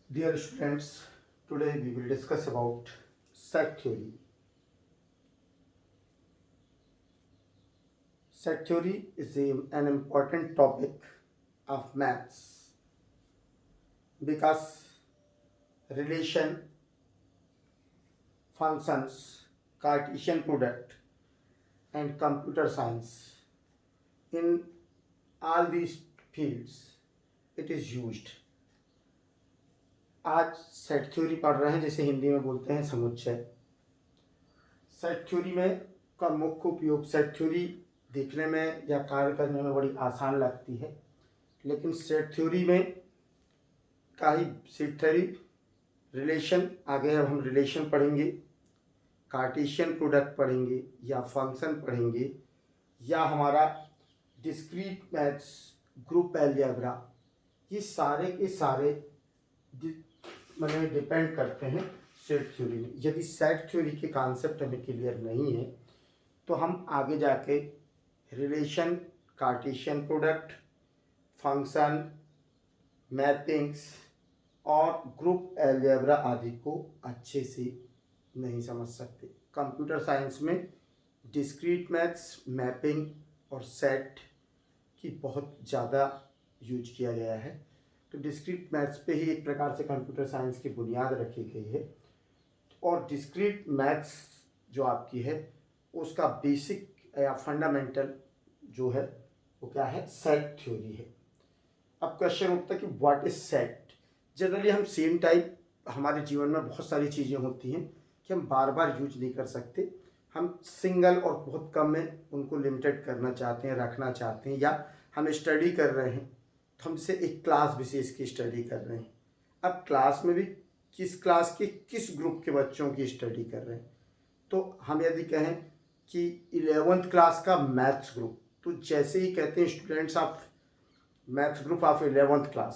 Dear students, today we will discuss about set theory. Set theory is an important topic of maths because relation, functions, Cartesian product, and computer science, in all these fields it is used. आज set theory पढ़ रहे हैं, जिसे हिंदी में बोलते हैं समुच्चय। Set theory में का मुख्य उपयोग, सेट थ्योरी देखने में या कार्य करने में बड़ी आसान लगती है, लेकिन सेट थ्योरी में का ही सेट थ्योरी रिलेशन, आगे अब हम रिलेशन पढ़ेंगे, कार्टेशियन प्रोडक्ट पढ़ेंगे या फंक्शन पढ़ेंगे, या हमारा डिस्क्रीट मैथ्स, ग्रुप अलजेब्रा, ये सारे के सारे मैंने डिपेंड करते हैं सेट थ्योरी में। यदि सेट थ्योरी के कॉन्सेप्ट हमें क्लियर नहीं है तो हम आगे जाके relation, Cartesian product, function, mappings और ग्रुप अलजेब्रा आदि को अच्छे से नहीं समझ सकते। कंप्यूटर साइंस में डिस्क्रीट मैथ्स, मैपिंग और सेट की बहुत ज़्यादा यूज किया गया है। तो डिस्क्रीट मैथ्स पे ही एक प्रकार से कंप्यूटर साइंस की बुनियाद रखी गई है, और डिस्क्रीट मैथ्स जो आपकी है उसका बेसिक या फंडामेंटल जो है वो क्या है, सेट थ्योरी है। अब क्वेश्चन उठता है कि व्हाट इज सेट। जनरली हम सेम टाइप, हमारे जीवन में बहुत सारी चीज़ें होती हैं कि हम बार बार यूज नहीं कर सकते, हम सिंगल और बहुत कम में उनको लिमिटेड करना चाहते हैं, रखना चाहते हैं, या हम स्टडी कर रहे हैं तो हम जैसे एक क्लास विशेष की स्टडी कर रहे हैं। अब क्लास में भी किस क्लास के किस ग्रुप के बच्चों की स्टडी कर रहे हैं, तो हम यदि कहें कि 11th क्लास का मैथ्स ग्रुप, तो जैसे ही कहते हैं students of maths group of 11th class,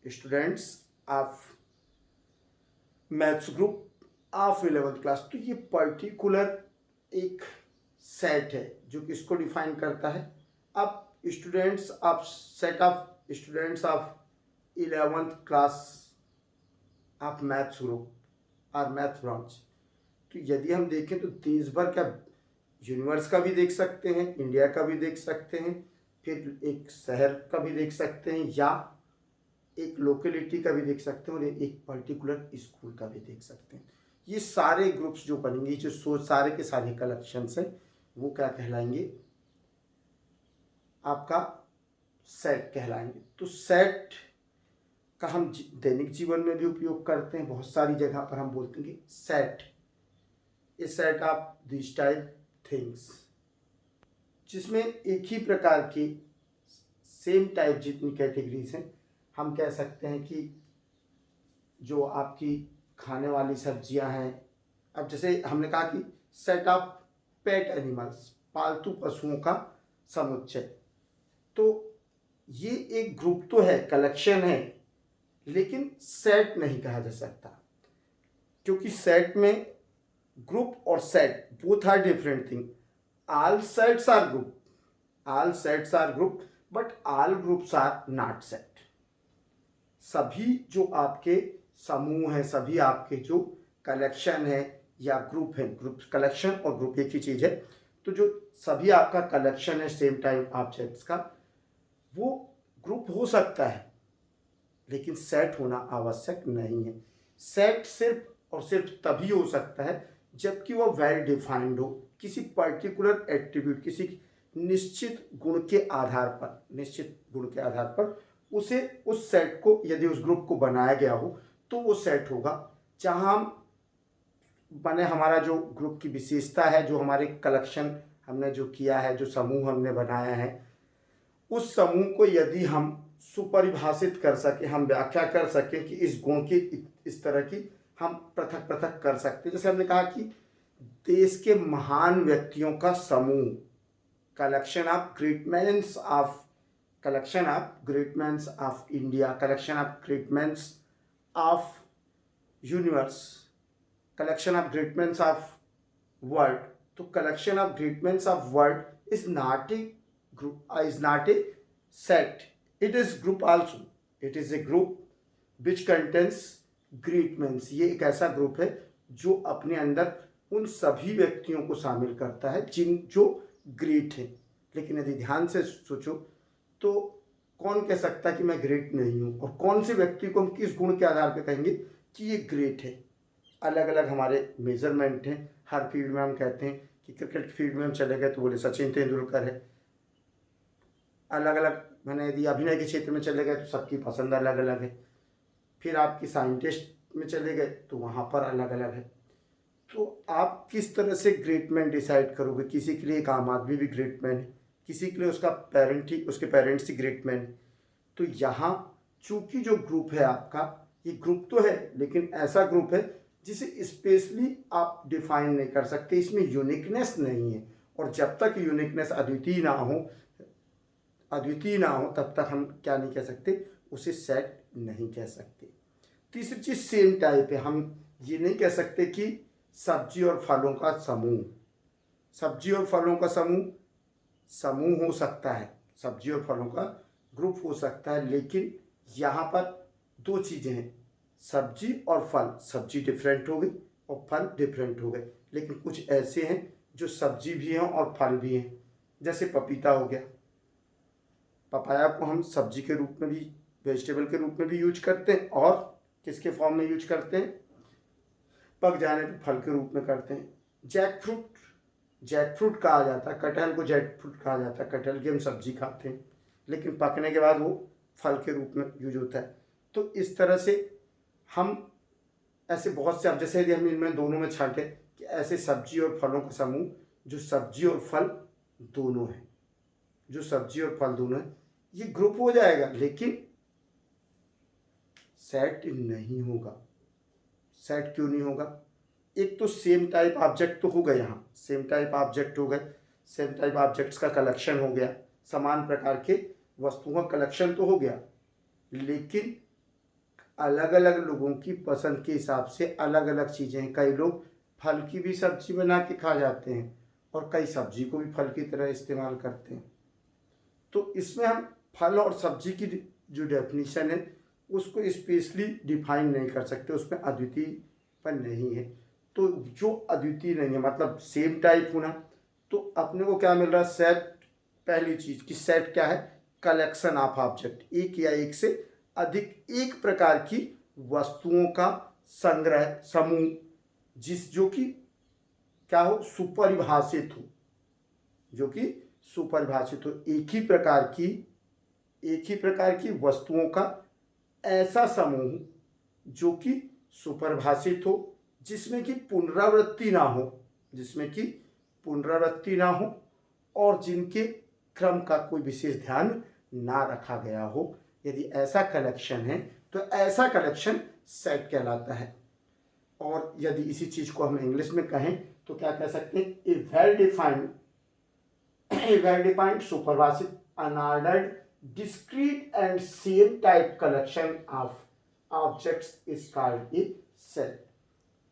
students of maths group of 11th class, तो ये पर्टिकुलर एक सेट है जो किसको डिफाइन करता है। अब students of set of students of 11th class of maths group और मैथ ब्रांच, तो यदि हम देखें तो देश भर का, यूनिवर्स का भी देख सकते हैं, इंडिया का भी देख सकते हैं, फिर एक शहर का भी देख सकते हैं, या एक लोकेलिटी का भी देख सकते हैं, और एक पर्टिकुलर स्कूल का भी देख सकते हैं। ये सारे ग्रुप्स जो बनेंगे, जो सारे के सारे कलेक्शंस हैं, वो क्या कहलाएंगे, आपका सेट कहलाएंगे। तो सेट का हम दैनिक जीवन में भी उपयोग करते हैं, बहुत सारी जगह पर हम बोलते हैं कि set is set of this type things, जिसमें एक ही प्रकार की सेम टाइप जितनी कैटेगरीज हैं, हम कह सकते हैं कि जो आपकी खाने वाली सब्जियां हैं, अब जैसे हमने कहा कि सेट ऑफ पेट एनिमल्स, पालतू पशुओं का समुच्चय, तो ये एक ग्रुप तो है, कलेक्शन है, लेकिन सेट नहीं कहा जा सकता, क्योंकि सेट में ग्रुप और set both are different thing. All sets are group, all sets are group, but all groups are not set. सभी जो आपके समूह हैं, सभी आपके जो कलेक्शन है या ग्रुप है, ग्रुप, कलेक्शन और ग्रुप एक ही चीज है, तो जो सभी आपका कलेक्शन है सेम टाइप ऑब्जेक्ट्स का, वो ग्रुप हो सकता है, लेकिन सेट होना आवश्यक नहीं है। सेट सिर्फ और सिर्फ तभी हो सकता है जबकि वह वेल डिफाइंड हो, किसी पर्टिकुलर एट्रीब्यूट, किसी निश्चित गुण के आधार पर, निश्चित गुण के आधार पर उसे, उस सेट को, यदि उस ग्रुप को बनाया गया हो तो वो सेट होगा। जहाँ हम बने, हमारा जो ग्रुप की विशेषता है, जो हमारे कलेक्शन हमने जो किया है, जो समूह हमने बनाया है, उस समूह को यदि हम सुपरिभाषित कर सके, हम व्याख्या कर सकें कि इस गुण की इस तरह की हम पृथक पृथक कर सकते हैं। जैसे हमने कहा कि देश के महान व्यक्तियों का समूह, collection of great mans of, collection of great mans of India, collection of great mans of universe, collection of great mans of world. तो collection of great mans of world is not a group, is not a set, it is group also, it is a group, which contains great men's. ये एक ऐसा group है जो अपने अंदर उन सभी व्यक्तियों को शामिल करता है जो ग्रेट हैं। लेकिन यदि ध्यान से सोचो तो कौन कह सकता है कि मैं ग्रेट नहीं हूँ, और कौन से व्यक्ति को हम किस गुण के आधार पर कहेंगे कि ये ग्रेट है। अलग अलग हमारे मेजरमेंट हैं। हर फील्ड में हम कहते हैं कि क्रिकेट फील्ड में हम चले गए तो बोले सचिन तेंदुलकर है। अलग अलग मैंने यदि अभिनय के क्षेत्र में चले गए तो सबकी पसंद अलग अलग है। फिर आपकी साइंटिस्ट में चले गए तो वहाँ पर अलग अलग है। तो आप किस तरह से ग्रेट मैन डिसाइड करोगे? किसी के लिए एक आम आदमी भी ग्रेट मैन है, किसी के लिए उसके पेरेंट्स ही ग्रेट मैन है। तो यहाँ चूंकि जो ग्रुप है आपका, ये ग्रुप तो है लेकिन ऐसा ग्रुप है जिसे स्पेशली आप डिफाइन नहीं कर सकते, इसमें यूनिकनेस नहीं है। और जब तक यूनिकनेस अद्वितीय ना हो तब तक हम क्या नहीं कह सकते, उसे सेट नहीं कह सकते। तीसरी चीज सेम टाइप है। हम ये नहीं कह सकते कि सब्जी और फलों का समूह, सब्जी और फलों का समूह हो सकता है, सब्जी और फलों का ग्रुप हो सकता है, लेकिन यहाँ पर दो चीज़ें हैं, सब्जी और फल। सब्जी डिफरेंट हो गई और फल डिफरेंट हो गए। लेकिन कुछ ऐसे हैं जो सब्जी भी हैं और फल भी हैं, जैसे पपीता हो गया। पपाया को हम सब्जी के रूप में भी, वेजिटेबल के रूप में भी यूज करते हैं, और किसके फॉर्म में यूज करते हैं, पक जाने पर फल के रूप में करते हैं। जैक फ्रूट कहा जाता है, कटहल को जैक फ्रूट कहा जाता है। कटहल की हम सब्जी खाते हैं लेकिन पकने के बाद वो फल के रूप में यूज होता है। तो इस तरह से हम ऐसे बहुत से, अब जैसे यदि हम इनमें दोनों में छांटे कि ऐसे सब्जी और फलों का समूह जो सब्जी और फल दोनों है, जो सब्जी और फल दोनों है, ये ग्रुप हो जाएगा लेकिन सेट नहीं होगा। सेट क्यों नहीं होगा? एक तो सेम टाइप ऑब्जेक्ट तो हो गए, यहाँ सेम टाइप ऑब्जेक्ट हो गए, सेम टाइप ऑब्जेक्ट्स का कलेक्शन हो गया, समान प्रकार के वस्तुओं का कलेक्शन तो हो गया, लेकिन अलग अलग लोगों की पसंद के हिसाब से अलग अलग चीज़ें हैं। कई लोग फल की भी सब्जी बना के खा जाते हैं और कई सब्जी को भी फल की तरह इस्तेमाल करते हैं। तो इसमें हम फल और सब्जी की जो डेफिनेशन है उसको स्पेशली डिफाइन नहीं कर सकते, उसमें अद्वितीयपन नहीं है। तो जो अद्वितीय नहीं है मतलब सेम टाइप होना, तो अपने को क्या मिल रहा है, सेट। पहली चीज कि सेट क्या है, कलेक्शन ऑफ ऑब्जेक्ट, एक या एक से अधिक एक प्रकार की वस्तुओं का संग्रह, समूह, जो कि क्या हो, सुपरिभाषित हो, जो कि सुपरिभाषित हो, एक ही प्रकार की वस्तुओं का ऐसा समूह जो कि सुपरिभाषित हो, जिसमें कि पुनरावृत्ति ना हो और जिनके क्रम का कोई विशेष ध्यान ना रखा गया हो। यदि ऐसा कलेक्शन है तो ऐसा कलेक्शन सेट कहलाता है। और यदि इसी चीज को हम इंग्लिश में कहें तो क्या कह सकते हैं, ए वेल डिफाइंड सुपरवासित unordered discrete and same type collection of objects is called a set.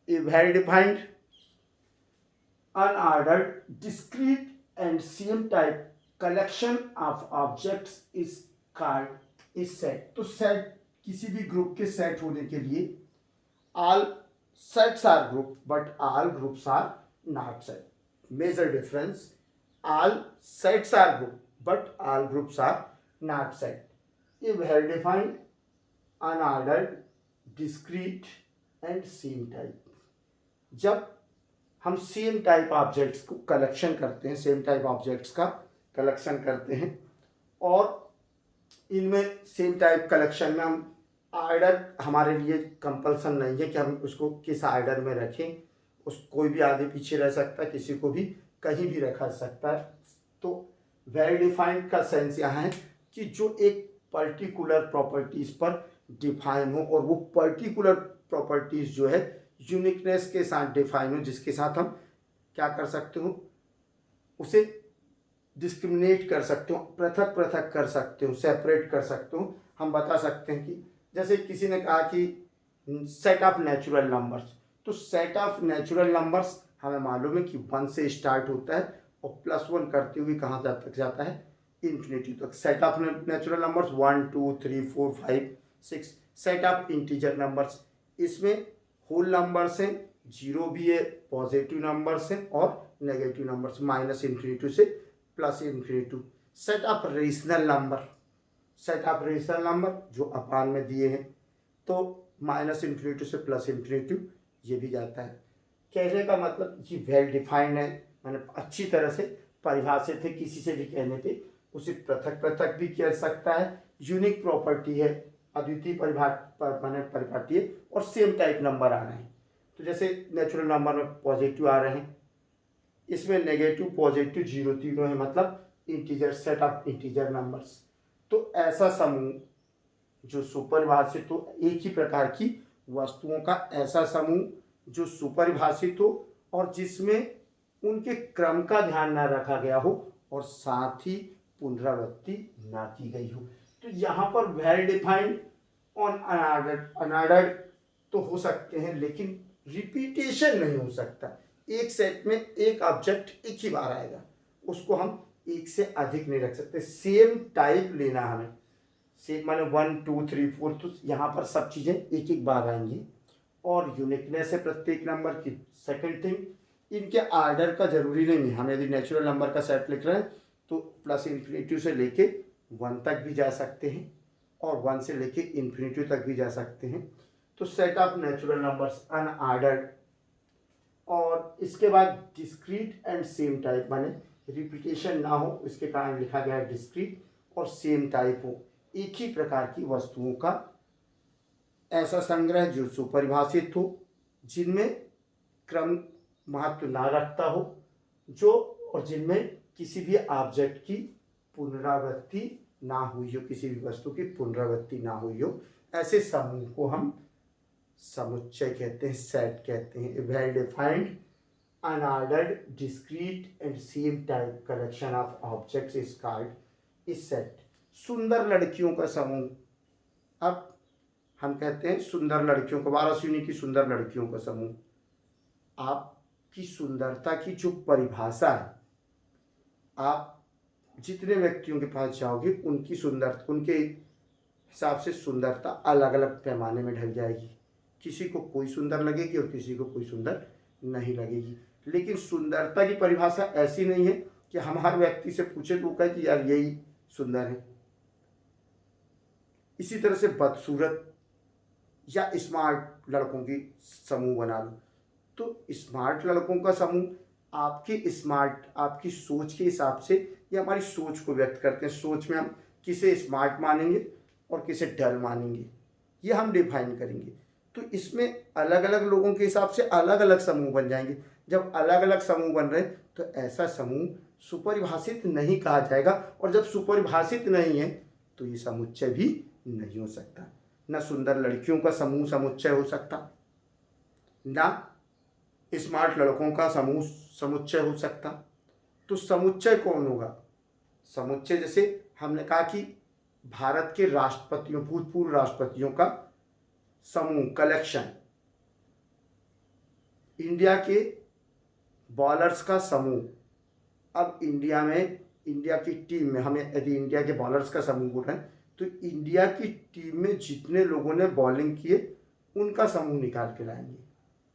A well-defined, unordered, discrete and same type collection of objects is called a set. तो set किसी भी ग्रुप के set होने के लिए all sets are group but all groups are not set. Major difference, all sets are group but all groups are not set. A well-defined, unordered, discrete and same type. जब हम same type objects को collection करते हैं, same type objects का collection करते हैं और इनमें सेम टाइप कलेक्शन में हम आर्डर, हमारे लिए कंपल्सन नहीं है कि हम उसको किस आर्डर में रखें, कोई भी आगे पीछे रह सकता है, किसी को भी कहीं भी रखा सकता है। तो वेल डिफाइंड का सेंस यहाँ है कि जो एक पर्टिकुलर प्रॉपर्टीज पर डिफाइन हो और वो पर्टिकुलर प्रॉपर्टीज जो है यूनिकनेस के साथ डिफाइन हो, जिसके साथ हम क्या कर सकते हो, उसे डिस्क्रिमिनेट कर सकते हो, पृथक कर सकते हो, सेपरेट कर सकते हो। हम बता सकते हैं कि जैसे किसी ने कहा कि सेट ऑफ नेचुरल नंबर्स, तो सेट ऑफ नेचुरल नंबर्स हमें मालूम है कि 1 से स्टार्ट होता है और +1 करते हुए कहाँ तक जाता है, इन्फिनिटी तक। Set of natural numbers 1 2 3 4 5 6 set of integer numbers, इसमें होल नंबर्स हैं, जीरो भी है, पॉजिटिव नंबर्स हैं और नेगेटिव नंबर्स, माइनस इन्फिनिटी से plus infinity. Set of rational number, set of rational number जो अपान में दिए हैं, तो माइनस इन्फिनिटी से प्लस इन्फिनिटी ये भी जाता है। कहने का मतलब ये वेल डिफाइंड है, मैंने अच्छी तरह से परिभाषित है, किसी से भी कहने पे उसे पृथक पृथक भी किया सकता है। यूनिक प्रॉपर्टी है, अद्वितीय परिपाटी है और सेम टाइप नंबर आ रहे हैं। तो जैसे नेचुरल नंबर में पॉजिटिव आ रहे हैं, इसमें नेगेटिव पॉजिटिव जीरो तीनों है, मतलब integer, set of integer numbers. तो ऐसा समूह जो सुपरिभाषित हो, एक ही प्रकार की वस्तुओं का ऐसा समूह जो सुपरिभाषित हो और जिसमें उनके क्रम का ध्यान ना रखा गया हो और साथ ही पुनरावृत्ति ना की गई हो। तो यहाँ पर वेल डिफाइंड ऑन अनऑर्डर्ड तो हो सकते हैं, लेकिन रिपीटेशन नहीं हो सकता। एक सेट में एक ऑब्जेक्ट एक ही बार आएगा, उसको हम एक से अधिक नहीं रख सकते। सेम टाइप लेना हमें, सेम माने 1 2 3 4, तो यहाँ पर सब चीज़ें एक एक बार आएंगी। और यूनिकनेस है प्रत्येक नंबर की। सेकंड थिंग, इनके आर्डर का जरूरी नहीं है। हम यदि नेचुरल नंबर का सेट लिख रहे हैं तो प्लस इन्फिनिटी से लेके 1 तक भी जा सकते हैं और 1 से लेके इन्फिनिटी तक भी जा सकते हैं। तो set of natural numbers unordered. और इसके बाद डिस्क्रीट एंड सेम टाइप, माने रिपीटेशन ना हो, इसके कारण लिखा गया है डिस्क्रीट, और सेम टाइप हो, एक ही प्रकार की वस्तुओं का ऐसा संग्रह जो सुपरिभाषित हो, जिनमें क्रम महत्व ना रखता हो, जो और जिनमें किसी भी ऑब्जेक्ट की पुनरावृत्ति ना हुई हो, किसी भी वस्तु की पुनरावृत्ति ना हुई हो, ऐसे समूह को हम समुच्चय कहते हैं, सेट कहते हैं। Well defined unordered discrete and same type collection of objects is called is set. सुंदर लड़कियों का समूह, अब हम कहते हैं सुंदर लड़कियों को, वाराणसी की सुंदर लड़कियों का समूह। आपकी सुंदरता की जो परिभाषा है, आप जितने व्यक्तियों के पास जाओगे उनकी सुंदरता, उनके हिसाब से सुंदरता अलग अलग पैमाने में ढल जाएगी। किसी को कोई सुंदर लगेगी और किसी को कोई सुंदर नहीं लगेगी। लेकिन सुंदरता की परिभाषा ऐसी नहीं है कि हम हर व्यक्ति से पूछे तो कहे कि यार यही सुंदर है। इसी तरह से बदसूरत या स्मार्ट लड़कों की समूह बना लो, तो स्मार्ट लड़कों का समूह आपके स्मार्ट, आपकी सोच के हिसाब से, या हमारी सोच को व्यक्त करते हैं। सोच में हम किसे स्मार्ट मानेंगे और किसे डल मानेंगे, ये हम डिफाइन करेंगे। तो इसमें अलग अलग लोगों के हिसाब से अलग अलग समूह बन जाएंगे। जब अलग अलग समूह बन रहे तो ऐसा समूह सुपरिभाषित नहीं कहा जाएगा, और जब सुपरिभाषित नहीं है तो ये समुच्चय भी नहीं हो सकता। न सुंदर लड़कियों का समूह समुच्चय हो सकता, ना स्मार्ट लड़कों का समूह समुच्चय हो सकता। तो समुच्चय कौन होगा? समुच्चय जैसे हमने कहा कि भारत के राष्ट्रपतियों, भूतपूर्व राष्ट्रपतियों का समूह, कलेक्शन, इंडिया के बॉलर्स का समूह। अब इंडिया में, इंडिया की टीम में हमें यदि इंडिया के बॉलर्स का समूह बोल रहे हैं तो इंडिया की टीम में जितने लोगों ने बॉलिंग किए उनका समूह निकाल के लाएंगे,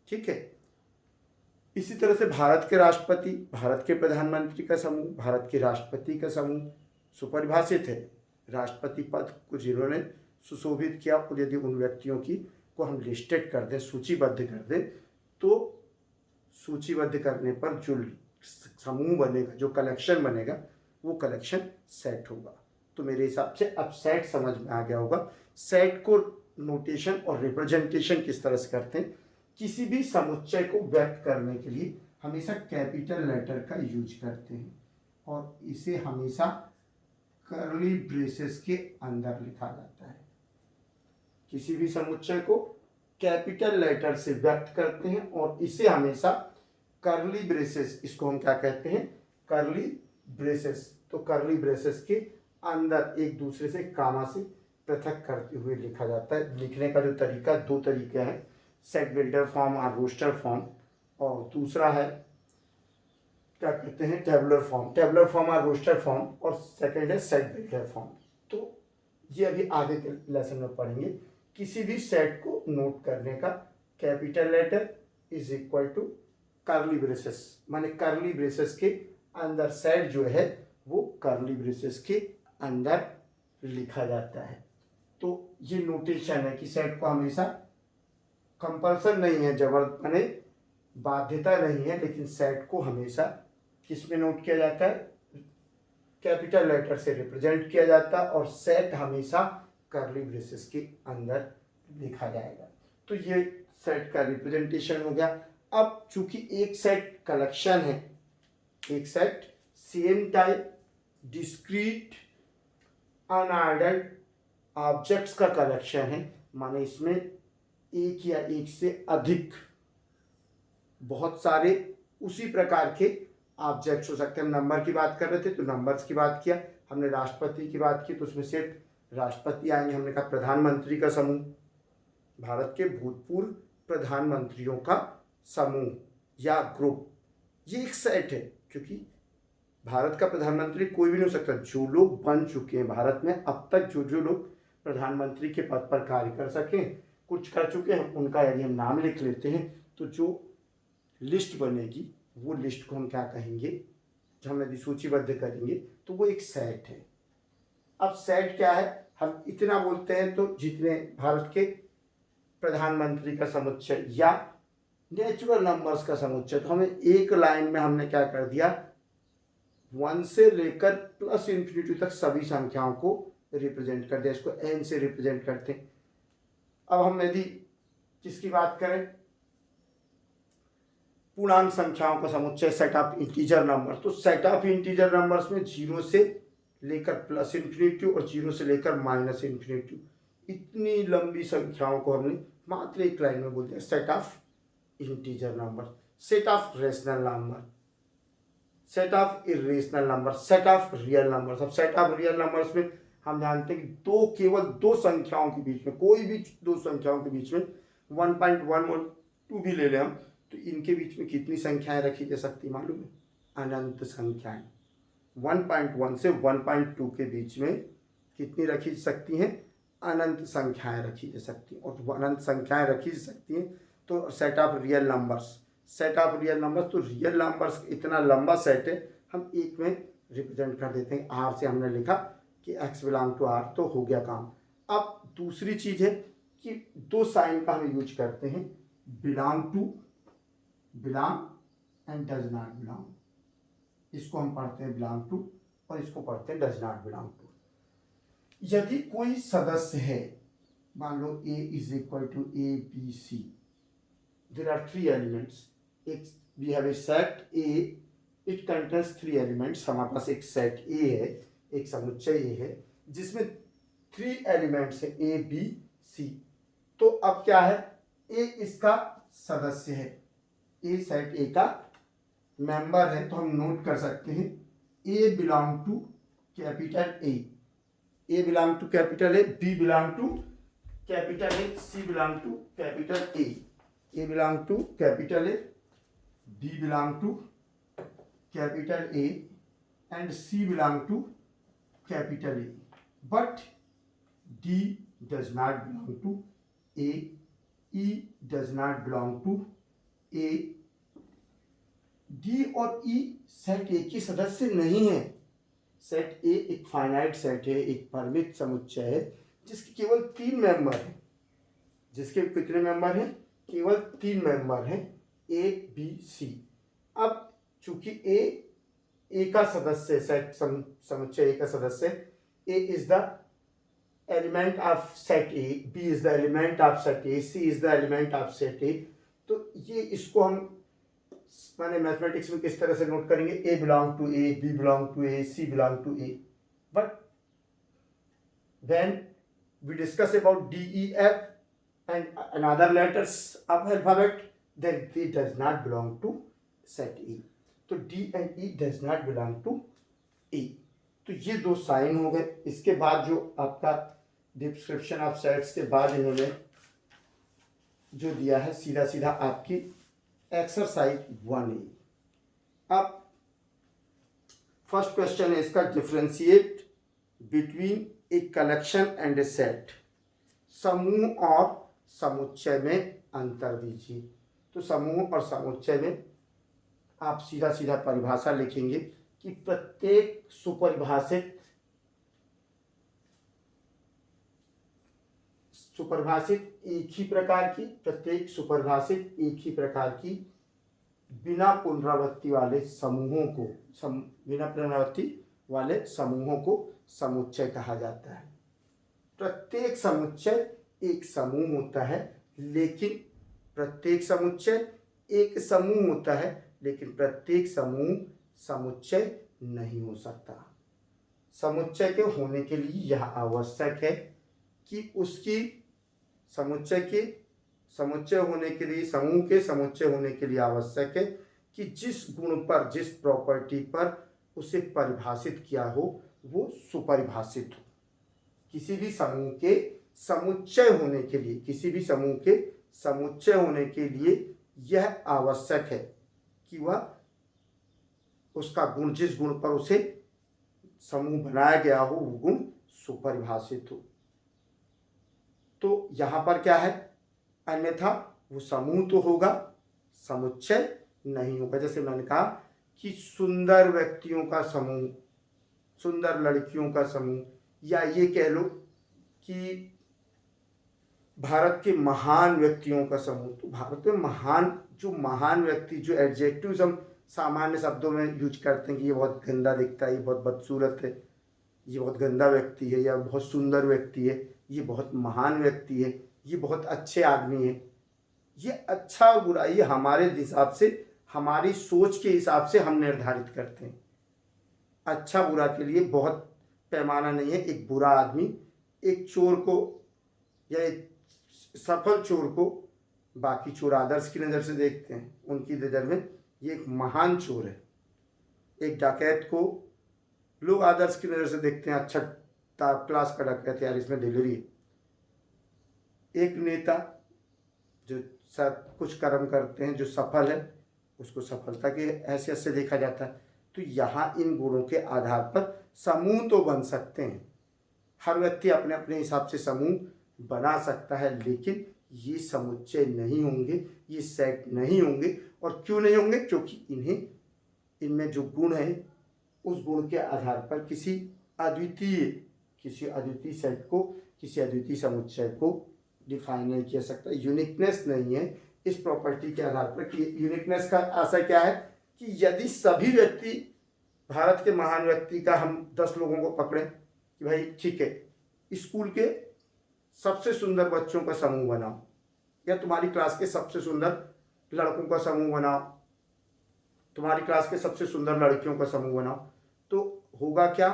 ठीक है। इसी तरह से भारत के राष्ट्रपति, भारत के प्रधानमंत्री का समूह, भारत के राष्ट्रपति का समूह सुपरिभाषित है। राष्ट्रपति पद को जिन्होंने सुशोभित किया, और यदि उन व्यक्तियों की को हम लिस्टेड कर दें, सूचीबद्ध कर दें, तो सूचीबद्ध करने पर जो समूह बनेगा, जो कलेक्शन बनेगा, वो कलेक्शन सेट होगा। तो मेरे हिसाब से अब सेट समझ में आ गया होगा। सेट को नोटेशन और रिप्रेजेंटेशन किस तरह से करते हैं। किसी भी समुच्चय को व्यक्त करने के लिए हमेशा कैपिटल लेटर का यूज करते हैं, और इसे हमेशा कर्ली ब्रेसेस के अंदर लिखा जाता है। किसी भी समुच्चय को कैपिटल लेटर से व्यक्त करते हैं और इसे हमेशा कर्ली ब्रेसेस, इसको हम क्या कहते हैं, कर्ली ब्रेसेस। तो कर्ली ब्रेसेस के अंदर एक दूसरे से कामा से पृथक करते हुए लिखा जाता है। लिखने का जो तरीका, दो तरीके हैं, सेट बिल्डर फॉर्म और रोस्टर फॉर्म, और दूसरा है क्या कहते हैं, टेबुलर फॉर्म। टेबुलर फॉर्म और रोस्टर फॉर्म, और सेकंड है सेट बिल्डर फॉर्म। तो ये अभी आगे के लेसन में पढ़ेंगे किसी भी सेट को नोट करने का, capital letter is equal to curly braces, माने कर्ली ब्रेसेस के अंदर सेट जो है वो कर्ली ब्रेसेस के अंदर लिखा जाता है। तो ये नोटेशन है कि सेट को हमेशा, कंपल्सन नहीं है, जबरदस्त माने बाध्यता नहीं है, लेकिन सेट को हमेशा किस में नोट किया जाता है, कैपिटल लेटर से रिप्रेजेंट किया जाता है, और सेट हमेशा कर्ली ब्रेसेस के अंदर लिखा जाएगा। तो ये सेट का रिप्रेजेंटेशन हो गया। अब चूंकि एक सेट कलेक्शन है, एक set same type discrete unordered objects का कलेक्शन है, माने इसमें एक या एक से अधिक बहुत सारे उसी प्रकार के ऑब्जेक्ट्स हो सकते हैं। हम नंबर की बात कर रहे थे तो नंबर्स की बात किया, हमने राष्ट्रपति की बात की तो उसमें सिर्फ राष्ट्रपति आएंगे, हमने कहा प्रधानमंत्री का समूह, भारत के भूतपूर्व प्रधानमंत्रियों का समूह या ग्रुप, ये एक सेट है, क्योंकि भारत का प्रधानमंत्री कोई भी नहीं हो सकता। जो लोग बन चुके हैं भारत में अब तक, जो लोग प्रधानमंत्री के पद पर कार्य कर सकें, कुछ कर चुके हैं, उनका यदि हम नाम लिख लेते हैं तो जो लिस्ट बनेगी वो लिस्ट को हम क्या कहेंगे, जब हम यदि सूचीबद्ध करेंगे तो वो एक सेट है। अब सेट क्या है, हम इतना बोलते हैं तो जितने भारत के प्रधानमंत्री का समुच्चय या नेचुरल नंबर्स का समुच्चय, तो हमें एक लाइन में हमने क्या कर दिया, 1 से लेकर प्लस इन्फिनिटी तक सभी संख्याओं को रिप्रेजेंट कर दिया, इसको n से रिप्रेजेंट करते हैं। अब हम यदि किसकी बात करें, पूर्णांक संख्याओं का समुच्चय, सेट ऑफ इंटीजर नंबर, तो सेट ऑफ इंटीजर नंबर्स में 0 से लेकर प्लस इन्फिनिटी और 0 से लेकर माइनस इन्फिनिटी, इतनी लंबी संख्याओं को हमने मात्र एक लाइन में बोल दिया set of integer number, set of rational number, set of irrational number, set of real numbers. अब सेट ऑफ रियल नंबर्स में हम जानते हैं कि केवल दो संख्याओं के बीच में, कोई भी दो संख्याओं के बीच में 1.1 और 2 भी ले लें हम, तो इनके बीच में कितनी संख्याएं रखी जा सकती मालूम है, अनंत संख्याएं। 1.1 से 1.2 के बीच में कितनी रखी जा सकती हैं, अनंत संख्याएं रखी जा सकती हैं, और अनंत संख्याएं रखी जा सकती हैं तो set of real numbers, set of real numbers, तो रियल नंबर्स इतना लंबा सेट है, हम एक में रिप्रेजेंट कर देते हैं, आर से हमने लिखा कि x बिलोंग टू आर, तो हो गया काम। अब दूसरी चीज है कि दो साइन का हम यूज करते हैं, belong to, belong and does not belong, इसको हम पढ़ते हैं बिलोंग टू और इसको पढ़ते हैं डज नॉट बिलोंग टू। यदि कोई सदस्य है, मान लो a is equal to a b c, there are 3 elements, एक we have a set A, it contains 3 elements, हमारे पास एक सेट A है, एक समुच्चय A है जिसमें 3 एलिमेंट्स है A B C। तो अब क्या है, A इसका सदस्य है, A सेट A का मेंबर है, तो हम नोट कर सकते हैं A belong to capital A, A belong to capital A, B belong to capital A, C belong to capital A, A belong to capital A, B belong to capital A and C belong to capital A, but D does not belong to A, E does not belong to A, D और E set A के सदस्य नहीं है। Set A एक finite set है, एक परिमित समुच्चय है जिसके केवल 3 मेंबर हैं, जिसके कितने मेंबर हैं, केवल 3 मेंबर हैं, A B C। अब चूंकि A का सदस्य, सेट समुच्चय A का सदस्य, A is the element of set A, B is the element of set A, C is the element of set A। तो ये इसको हम माने मैथमेटिक्स में किस तरह से नोट करेंगे, A belong to A, B belong to A, C belong to A, but when we discuss about D E F and another letters of alphabet, then they does not belong to set A, तो D and E does not belong to A। तो ये दो sign हो गए। इसके बाद जो आपका डिस्क्रिप्शन ऑफ सेट्स के बाद इन्होंने जो दिया है, सीधा सीधा आपकी एक्सरसाइज 1A। अब फर्स्ट क्वेश्चन है इसका, differentiate between a collection and A set. समूह और समुच्चय में अंतर दीजिए। तो समूह और समुच्चय में आप सीधा सीधा परिभाषा लिखेंगे कि प्रत्येक सुपरिभाषित एक ही प्रकार की, प्रत्येक सुपरिभाषित एक ही प्रकार की बिना पुनरावृत्ति वाले समूहों को बिना पुनरावृत्ति वाले समूहों को समुच्चय कहा जाता है। प्रत्येक समुच्चय एक समूह होता है, लेकिन प्रत्येक समुच्चय एक समूह होता है, लेकिन प्रत्येक समूह समुच्चय नहीं हो सकता। समुच्चय के होने के लिए यह आवश्यक है कि उसकी समुच्चय होने के लिए, समूह के समुच्चय होने के लिए आवश्यक है कि जिस गुण पर, जिस प्रॉपर्टी पर उसे परिभाषित किया हो वो सुपरिभाषित हो। किसी भी समूह के समुच्चय होने के लिए, किसी भी समूह के समुच्चय होने के लिए यह आवश्यक है कि वह उसका गुण, जिस गुण पर उसे समूह बनाया गया हो वो गुण सुपरिभाषित हो। तो यहाँ पर क्या है, अन्यथा वो समूह तो होगा, समुच्चय नहीं होगा। जैसे मैंने कहा कि सुंदर व्यक्तियों का समूह, सुंदर लड़कियों का समूह, या ये कह लो कि भारत के महान व्यक्तियों का समूह। तो भारत में महान व्यक्ति, जो एडजेक्टिव्स हम सामान्य शब्दों में यूज करते हैं कि ये बहुत गंदा दिखता है, ये बहुत बदसूरत है, ये बहुत गंदा व्यक्ति है, या बहुत सुंदर व्यक्ति है, ये बहुत महान व्यक्ति है, ये बहुत अच्छे आदमी है। ये अच्छा और बुरा ये हमारे हिसाब से, हमारी सोच के हिसाब से हम निर्धारित करते हैं। अच्छा बुरा के लिए बहुत पैमाना नहीं है। एक बुरा आदमी एक चोर को या एक सफल चोर को बाकी चोर आदर्श की नज़र से देखते हैं, उनकी नज़र में ये एक महान चोर है। एक डकैत को लोग आदर्श की नज़र से देखते हैं, अच्छा टॉप क्लास का डकैत, यार इसमें दिलेरी है। एक नेता जो सब कुछ कर्म करते हैं, जो सफल है, उसको सफलता की हैसियत से देखा जाता है। तो यहाँ इन गुणों के आधार पर समूह तो बन सकते हैं, हर व्यक्ति अपने अपने हिसाब से समूह बना सकता है, लेकिन ये समुच्चय नहीं होंगे, ये सेट नहीं होंगे। और क्यों नहीं होंगे? क्योंकि इनमें जो गुण है उस गुण के आधार पर किसी अद्वितीय सेट को, किसी अद्वितीय समुच्चय को डिफाइन नहीं किया सकता। यूनिकनेस नहीं है इस प्रॉपर्टी के आधार पर। कि यूनिकनेस का आशय क्या है कि यदि सभी व्यक्ति, भारत के महान व्यक्ति का हम 10 लोगों को पकड़ें कि भाई ठीक है, स्कूल के सबसे सुंदर बच्चों का समूह बनाओ, या तुम्हारी क्लास के सबसे सुंदर लड़कों का समूह बनाओ, तुम्हारी क्लास के सबसे सुंदर लड़कियों का समूह बनाओ, तो होगा क्या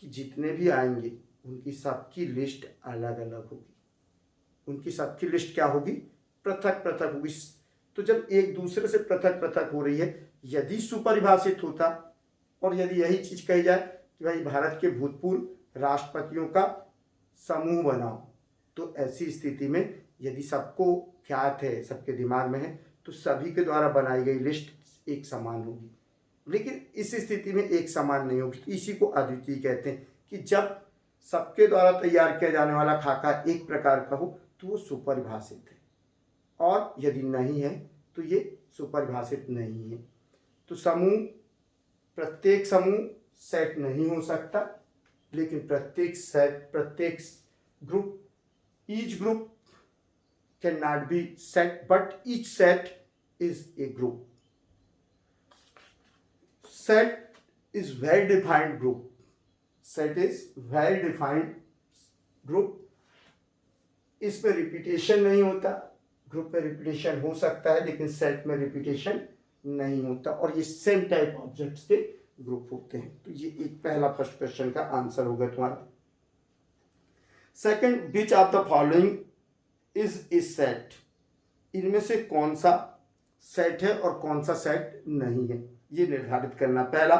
कि जितने भी आएंगे उनकी सबकी लिस्ट अलग अलग होगी। उनकी सबकी लिस्ट क्या होगी? पृथक पृथक होगी। तो जब एक दूसरे से पृथक पृथक हो रही है, यदि सुपरिभाषित होता और यदि यही चीज कही जाए कि भाई भारत के भूतपूर्व राष्ट्रपतियों का समूह बनाओ, तो ऐसी स्थिति में यदि सबको ज्ञात है, सबके दिमाग में है, तो सभी के द्वारा बनाई गई लिस्ट एक समान होगी। लेकिन इस स्थिति में एक समान नहीं होगी। इसी को अद्वितीय कहते हैं कि जब सबके द्वारा तैयार किया जाने वाला खाका एक प्रकार का हो तो वो सुपरिभाषित है, और यदि नहीं है तो ये सुपरिभाषित नहीं है। तो प्रत्येक समूह सेट नहीं हो सकता, लेकिन प्रत्येक group, each group can not be set, but each set is a group. Set is well defined group. Set is well defined group. इसमें रिपीटेशन नहीं होता। ग्रुप में रिपीटेशन हो सकता है, लेकिन सेट में रिपीटेशन नहीं होता, और ये सेम टाइप ऑब्जेक्ट्स के ग्रुप होते हैं। तो ये एक पहला फर्स्ट क्वेश्चन का आंसर होगा तुम्हारा। Second, which of the following is a set? इनमें से कौन सा सेट है और कौन सा सेट नहीं है, ये निर्धारित करना। पहला,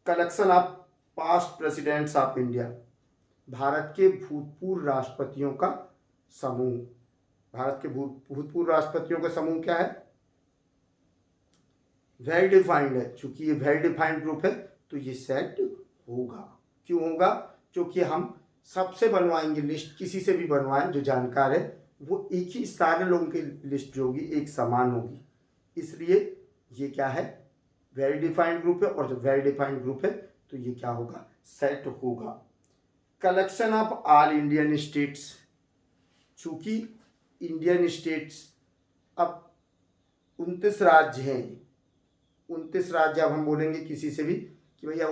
collection of past presidents of India, Bharat के भूतपूर्व राष्ट्रपतियों का समूह। भारत के भूतपूर्व राष्ट्रपतियों का समूह क्या है? वेल डिफाइंड है। चूंकि ये वेल डिफाइंड ग्रुप है तो ये सेट होगा। क्यों होगा? क्योंकि हम सबसे बनवाएंगे लिस्ट, किसी से भी बनवाएं जो जानकार है, वो एक ही सारे लोगों की लिस्ट जो होगी एक समान होगी। इसलिए ये क्या है, वेल डिफाइंड ग्रुप है, और जब वेल डिफाइंड ग्रुप है तो ये क्या होगा, सेट होगा। Collection of all Indian states, चूंकि इंडियन स्टेट्स अब 29 राज्य हैं, 29 राज्य। अब हम बोलेंगे किसी से भी कि भैया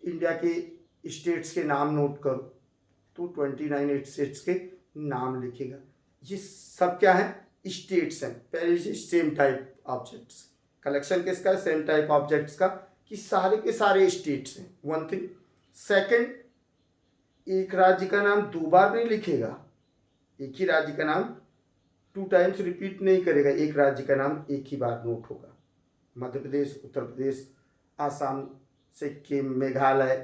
इंडिया के स्टेट्स के नाम नोट करो, तो 29 स्टेट्स के नाम लिखेगा। ये सब क्या है, स्टेट्स हैं। पहले से सेम टाइप ऑब्जेक्ट्स, कलेक्शन किसका है, सेम टाइप ऑब्जेक्ट्स का, कि सारे के सारे स्टेट्स हैं, वन थिंग। सेकंड, एक राज्य का नाम दो बार नहीं लिखेगा, एक ही राज्य का नाम 2 टाइम्स रिपीट नहीं करेगा, एक राज्य का नाम एक ही बार नोट होगा। मध्य प्रदेश, उत्तर प्रदेश, आसाम, सिक्किम, मेघालय,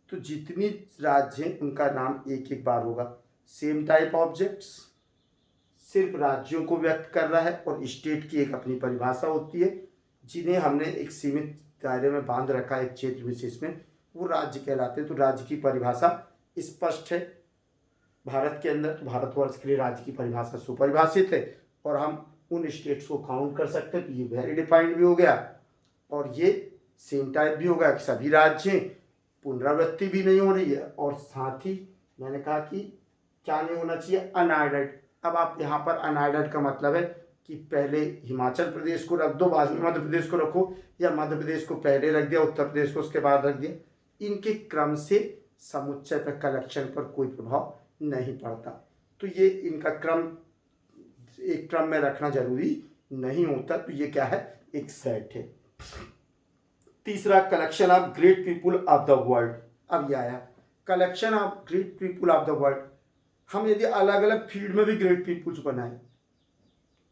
तो जितनी राज्य हैं उनका नाम एक एक बार होगा। सेम टाइप ऑब्जेक्ट्स सिर्फ राज्यों को व्यक्त कर रहा है, और स्टेट की एक अपनी परिभाषा होती है, जिन्हें हमने एक सीमित दायरे में बांध रखा है, एक क्षेत्र विशेष में, वो राज्य कहलाते हैं। तो राज्य की परिभाषा स्पष्ट है भारत के अंदर, तो भारतवर्ष के लिए राज्य की परिभाषा सुपरिभाषित है, और हम उन स्टेट्स को काउंट कर सकते हैं। तो ये वेरी डिफाइंड भी हो गया, और ये सेम टाइप भी होगा कि सभी राज्य हैं, पुनरावृत्ति भी नहीं हो रही है, और साथ ही मैंने कहा कि क्या नहीं होना चाहिए, अनऑर्डर्ड। अब आप यहाँ पर अनऑर्डर्ड का मतलब है कि पहले हिमाचल प्रदेश को रख दो, बाद में मध्य प्रदेश को रखो, या मध्य प्रदेश को पहले रख दिया, उत्तर प्रदेश को उसके बाद रख दिया। इनके क्रम से समुच्चय पर, कलेक्शन पर कोई प्रभाव नहीं पड़ता। तो ये इनका क्रम एक क्रम में रखना जरूरी नहीं होता। तो ये क्या है, एक सेट है। तीसरा, collection of great people of the world. अब ये आया collection of great people of the world. हम यदि अलग अलग फील्ड में भी ग्रेट पीपुल्स बनाए,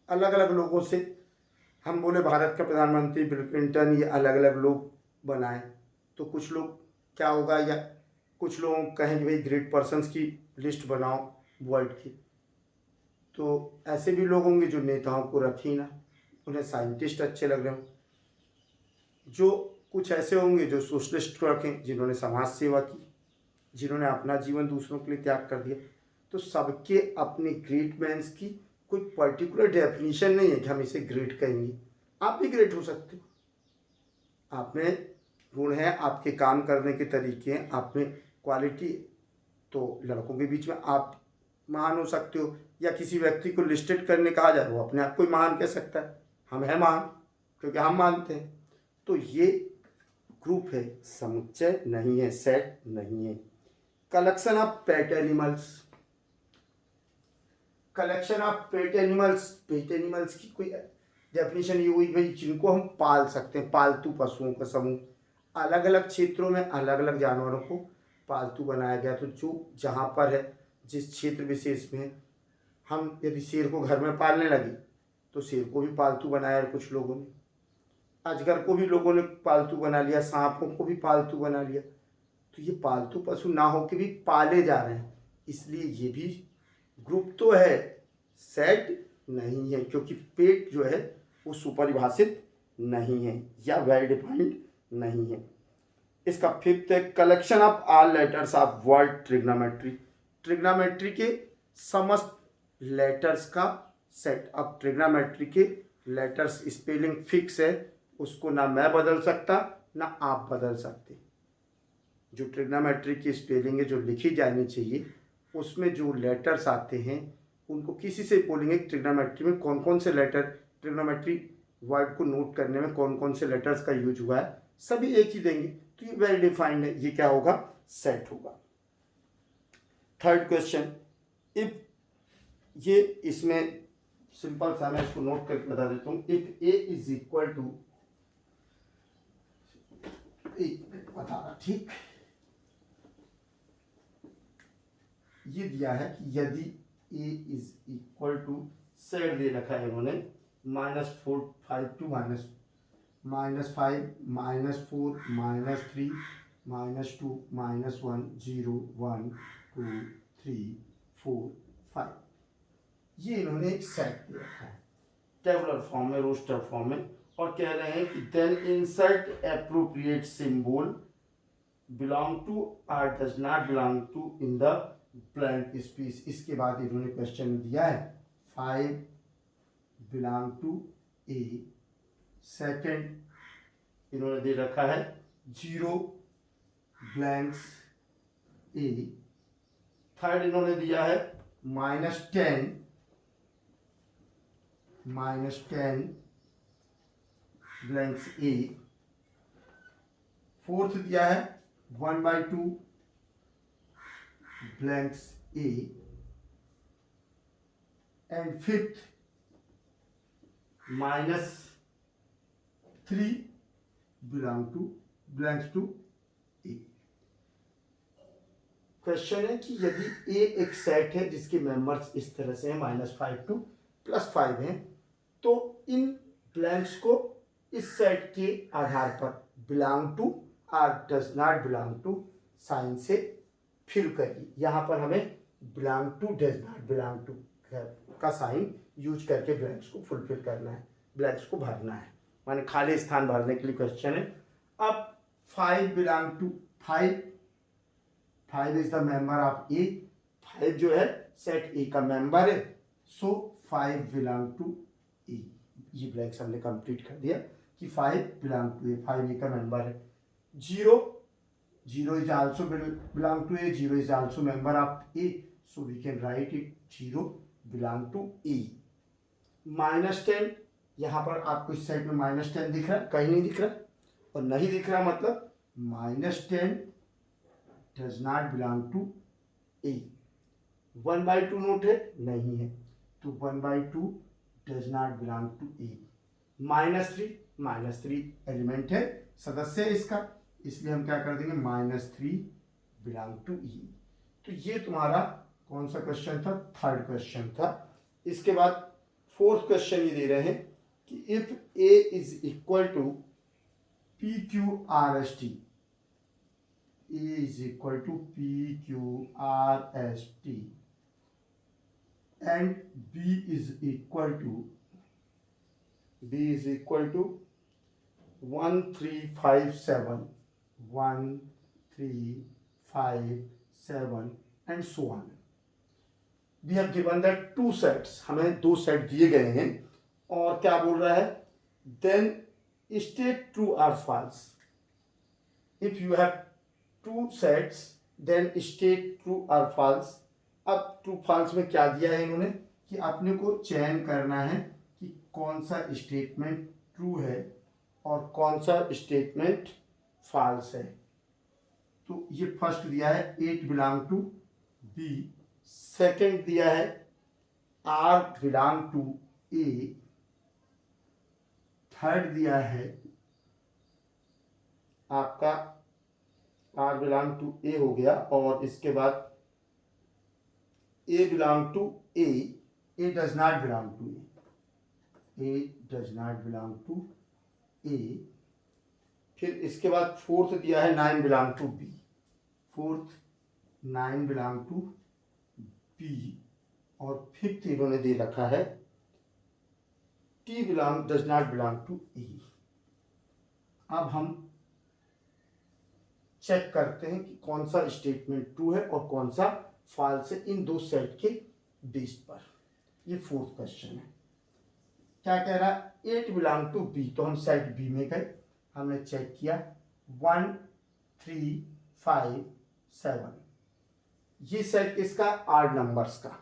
अलग अलग लोगों से, हम बोले भारत का प्रधानमंत्री बिल क्लिंटन, ये अलग अलग लोग बनाए, तो कुछ लोग क्या होगा, या कुछ लोग कहेंगे भाई ग्रेट पर्सन्स की लिस्ट बनाओ वर्ल्ड की, तो ऐसे भी लोग होंगे जो नेताओं को रख ही ना, उन्हें साइंटिस्ट अच्छे लग रहे हों। जो कुछ ऐसे होंगे जो सोशलिस्ट को रखें, जिन्होंने समाज सेवा की, जिन्होंने अपना जीवन दूसरों के लिए त्याग कर दिया। तो सबके अपने ग्रेट मैन्स की कोई पर्टिकुलर डेफिनेशन नहीं है कि हम इसे ग्रेट कहेंगे। आप भी ग्रेट हो सकते हो, आप में गुण है, आपके काम करने के तरीके हैं, आप में क्वालिटी। तो लड़कों के बीच में आप महान हो सकते हो, या किसी व्यक्ति को लिस्टेड करने कहा जाए, वो अपने आप को महान कह सकता है, हम हैं महान क्योंकि हम मानते हैं। तो ये ग्रुप है, समुच्चय नहीं है, सेट नहीं है। Collection of pet animals, collection of pet animals, pet animals की कोई डेफिनेशन ये हुई भाई जिनको हम पाल सकते हैं, पालतू पशुओं का समूह। अलग अलग क्षेत्रों में अलग अलग जानवरों को पालतू बनाया गया। तो जो जहाँ पर है, जिस क्षेत्र विशेष में, हम यदि शेर को घर में पालने लगे तो शेर को भी पालतू बनाया है कुछ लोगों ने, अजगर को भी लोगों ने पालतू बना लिया, सांपों को भी पालतू बना लिया। तो ये पालतू पशु ना हो के भी पाले जा रहे हैं, इसलिए ये भी ग्रुप तो है, सेट नहीं है, क्योंकि पेट जो है वो सुपरिभाषित नहीं है या वेल डिफाइंड नहीं है। इसका फिफ्थ है collection of all letters of word trigonometry. Trigonometry के समस्त लेटर्स का सेट। अब ट्रिग्नोमेट्री के लेटर्स स्पेलिंग फिक्स है, उसको ना मैं बदल सकता ना आप बदल सकते। जो ट्रिग्नोमेट्री की स्पेलिंग है जो लिखी जानी चाहिए, उसमें जो लेटर्स आते हैं उनको किसी से बोलेंगे ट्रिग्नोमेट्री में कौन कौन से लेटर, ट्रिग्नोमेट्री वर्ड को नोट करने में कौन कौन से लेटर्स का यूज हुआ है, सभी एक ही देंगे। तो ये वेल डिफाइंड है, ये क्या होगा, सेट होगा। थर्ड क्वेश्चन, इफ ये इसमें सिंपल सा मैं इसको नोट करके बता देता हूँ। If A is equal to, बता रहा ठीक, ये दिया है कि यदि A is equal to, set दे रखा है इन्होंने, -4 5 टू -5 -4 -3 -2 -1 0 1 2 3 4 5, ये इन्होंने एक सेट दे रखा है टेबुलर फॉर्म में, रोस्टर फॉर्म में, और कह रहे हैं कि then insert appropriate symbol belong to और does not belong to in the blank space. इसके बाद इन्होंने क्वेश्चन दिया है 5 बिलोंग टू ए, सेकंड इन्होंने दे रखा है 0 ब्लैंक्स ए, थर्ड इन्होंने दिया है -10 ब्लैंक्स ए, फोर्थ दिया है 1/2 blanks A, and fifth -3 blanks to A. Question है कि यदि ए एक सेट है जिसके मेंबर्स इस तरह से हैं -5 to +5 हैं, तो इन ब्लैंक्स को इस सेट के आधार पर बिलोंग टू और does not belong to sign से फिल करिए। यहाँ पर हमें belong to does not belong to का साइन यूज करके ब्लैंक्स को फुलफिल करना है, ब्लैंक्स को भरना है, माने खाली स्थान भरने के लिए क्वेश्चन है। अब 5 belong to 5 is the member of a, 5 जो है सेट ए का मेंबर है, सो 5 बिलोंग टू ए। ये ब्लैंक्स हमने कंप्लीट कर दिया कि 5 बिलोंग टू ए, 5 ए का मेंबर है। 0 is also belong to a, 0 is also member of a, so we can write it 0 belong to a. -10 यहाँ पर आपको इस साइड में -10 दिख रहा है, कहीं नहीं दिख रहा, और नहीं दिख रहा मतलब -10 does not belong to A. 1/2 note है, नहीं है, तो 1/2 does not belong to A. -3 element है, सदस्य है इसका, इसलिए हम क्या कर देंगे -3 बिलोंग टू ई। तो ये तुम्हारा कौन सा क्वेश्चन था? थर्ड क्वेश्चन था। इसके बाद फोर्थ क्वेश्चन ये दे रहे हैं कि if A is equal to PQRST, A is equal to PQRST and B is equal to 1357 and so on. We have given that 2 sets, हमें 2 सेट दिए गए हैं, और क्या बोल रहा है? Then state true or false. If you have 2 sets, then state true or false. अब ट्रू फॉल्स में क्या दिया है इन्होंने कि अपने को चयन करना है कि कौन सा स्टेटमेंट ट्रू है और कौन सा स्टेटमेंट फॉल्स है। तो ये फर्स्ट दिया है 8 बिलोंग टू बी, सेकंड दिया है R belong to A, third दिया है आपका R बिलोंग टू ए हो गया, और इसके बाद A belong to a, A does not belong to a, A does not belong to a. फिर इसके बाद फोर्थ दिया है 9 belong to b, fourth 9 belong to b, और फिफ्थ इन्होंने दे रखा है T does not belong to a. अब हम चेक करते हैं कि कौन सा स्टेटमेंट ट्रू है और कौन सा फॉल्स है इन 2 सेट के बेस पर। ये फोर्थ क्वेश्चन है। क्या कह रहा है? 8 बिलोंग टू बी, तो हम सेट बी में गए, हमने चेक किया 1 3 5 7, ये सेट किसका? आड नंबर्स का,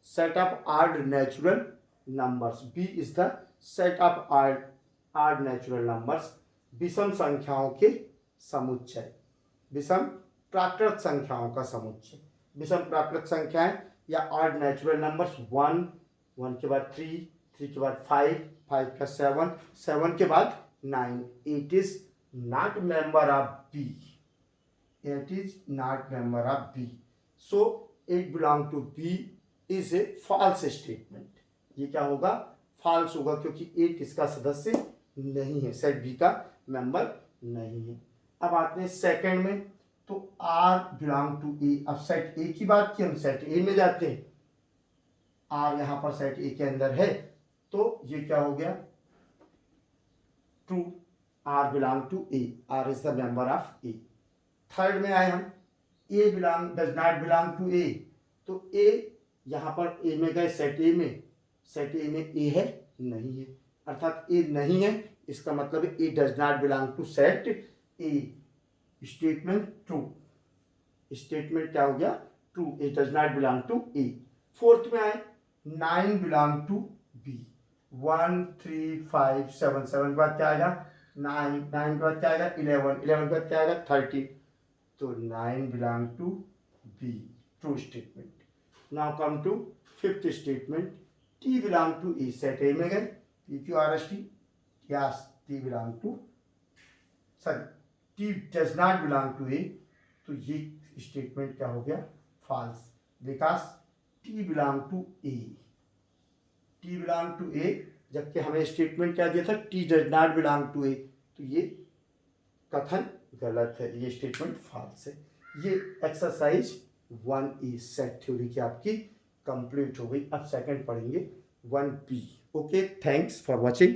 set of odd natural numbers. B is the set of odd natural numbers, विषम संख्याओं के समुच्चय, विषम प्राकृत संख्याओं का समुच्चय। विषम प्राकृत संख्याएं या आड नेचुरल नंबर्स 1 के बाद 3 के बाद 5 का 7 के बाद 9। It is not member of B, it is not member of B, so it belong to B is a false statement. ये क्या होगा? फॉल्स होगा, क्योंकि 8 इसका सदस्य नहीं है, सेट बी का मेंबर नहीं है। अब आते हैं सेकंड में, तो R बिलोंग टू ए। अब सेट ए की बात की, हम सेट ए में जाते हैं, R यहां पर सेट ए के अंदर है, तो ये क्या हो गया? True, R belong to A, R is the member of A. Third में आए हम, A does not belong to ए, तो ए यहाँ पर ए में गए, सेट ए में ए है नहीं है, अर्थात ए नहीं है, इसका मतलब है a does not belong to set a. Statement true, statement क्या हो गया, true, a does not belong to a. Fourth में आए, 9 बिलोंग टू बी, 1 3 5 7, 7 के बाद क्या आएगा 9, 9 के बाद क्या आएगा 11, 11 के बाद क्या आएगा 13, तो 9 belong to b, true statement. Now come to fifth statement, t belong to a, set a में गए, p q r s t, yes t belong to, sorry t does not belong to ए, तो ये statement क्या हो गया, false, because t belong to a, t belong to a, जबकि हमें statement क्या दिया था, t does not belong to ए, तो ये कथन गलत है, ये स्टेटमेंट फॉल्स है। ये एक्सरसाइज 1A सेट थ्योरी की आपकी कंप्लीट हो गई। अब सेकंड पढ़ेंगे 1B। Okay, thanks for watching.